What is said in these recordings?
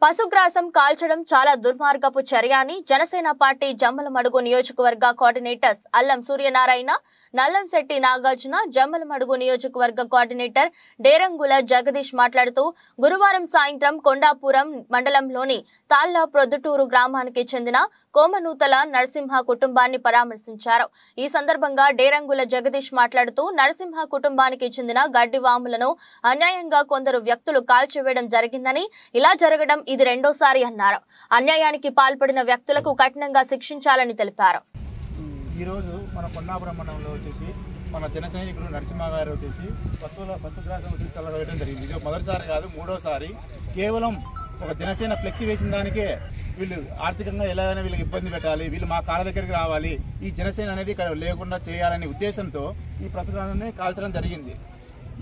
పశుగ్రాసం కాల్చడం చాలా దుర్మార్గపు చర్య అని జనసేన పార్టీ జమ్మలమడుగు నియోజకవర్గ కోఆర్డినేటర్స్ అల్లం సూర్యనారాయణ, నల్లంశెట్టి నాగార్జున, జమ్మలమడుగు నియోజకవర్గ కోఆర్డినేటర్ డేరంగుల జగదీష్ మాట్లాడుతూ గురువారం సాయంత్రం కొండాపురం మండలంలోని తాళ్ల ప్రొద్దుటూరు గ్రామానికి చెందిన కోమనూతల నరసింహ కుటుంబాన్ని పరామర్శించారు. ఈ సందర్భంగా డేరంగుల జగదీష్ మాట్లాడుతూ నరసింహ కుటుంబానికి చెందిన గడ్డివాములను అన్యాయంగా కొందరు వ్యక్తులు కాల్చివేయడం జరిగిందని, ఇలా జరగడం ఇది రెండోసారి అన్నారు. అన్యాయానికి పాల్పడిన వ్యక్తులకు కఠినంగా శిక్షించాలని తెలిపారు. ఈ రోజు మన కొండాపురం మండలంలో వచ్చేసి మన జన సైనికులు నరసింహ గారు వచ్చేసి పశుగ్రాసం వేయడం జరిగింది. ఇది మొదటిసారి కాదు, మూడోసారి. కేవలం ఒక జనసేన ఫ్లెక్సీ వేసిన దానికే వీళ్ళు ఆర్థికంగా ఎలాగైనా వీళ్ళకి ఇబ్బంది పెట్టాలి, వీళ్ళు మా కాళ్ళ దగ్గరికి రావాలి, ఈ జనసేన అనేది ఇక్కడ లేకుండా చేయాలనే ఉద్దేశంతో ఈ పశుగ్రాసాన్ని కాల్చడం జరిగింది.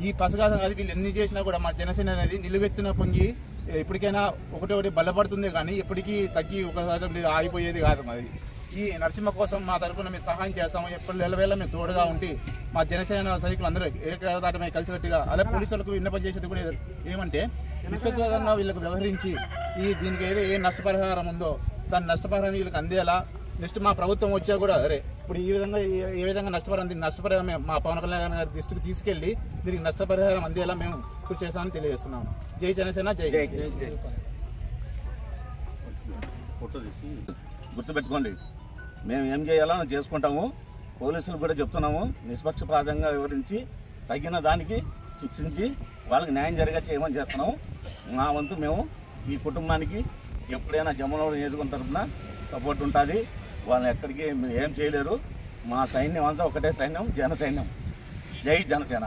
ఈ పశుగ్రాసం అది వీళ్ళు ఎన్ని చేసినా కూడా మా జనసేన అనేది నిలువెత్తున పొంగి ఎప్పటికైనా ఒకటి బలపడుతుంది, కానీ ఎప్పటికీ తగ్గి ఒకసారి ఆగిపోయేది కాదు. మరి ఈ నరసింహ కోసం మా తరఫున మేము సహాయం చేస్తాము. ఎప్పుడు నెలవేళ మేము తోడుగా ఉండి మా జనసేన సైనికులు అందరూ ఏకదాటమే కలిసికట్టుగా, అలాగే పోలీసులకు విన్నపం చేసేది కూడా ఏమంటే నిష్పక్షపాతంగా వీళ్ళకి వ్యవహరించి దీనికి ఏ నష్టపరిహారం ఉందో దాని నష్టపరిహారం వీళ్ళకి అందేలా, నెక్స్ట్ మా ప్రభుత్వం వచ్చా కూడా అరే ఇప్పుడు ఏ విధంగా నష్టపరిహారం మా పవన్ కళ్యాణ్ గారి దృష్టికి తీసుకెళ్లి దీనికి నష్టపరిహారం అందేలా మేము కృషి చేస్తామని తెలియజేస్తున్నాము. జై జనసేన, జై జై జై. గుర్తుపెట్టుకోండి, మేము ఏం చేయాలో చేసుకుంటాము. పోలీసులు కూడా చెప్తున్నాము, నిష్పక్షపాతంగా వివరించి తగిన దానికి శిక్షించి వాళ్ళకి న్యాయం జరిగే చేయమని చేస్తున్నాము. మా వంతు మేము ఈ కుటుంబానికి ఎప్పుడైనా జమ్మలమడుగు నియోజకవర్గం తరఫున సపోర్ట్ ఉంటుంది. వాళ్ళని ఎక్కడికి ఏం చేయలేరు. మా సైన్యం అంతా ఒకటే సైన్యం, జన సైన్యం. జై జనసేన.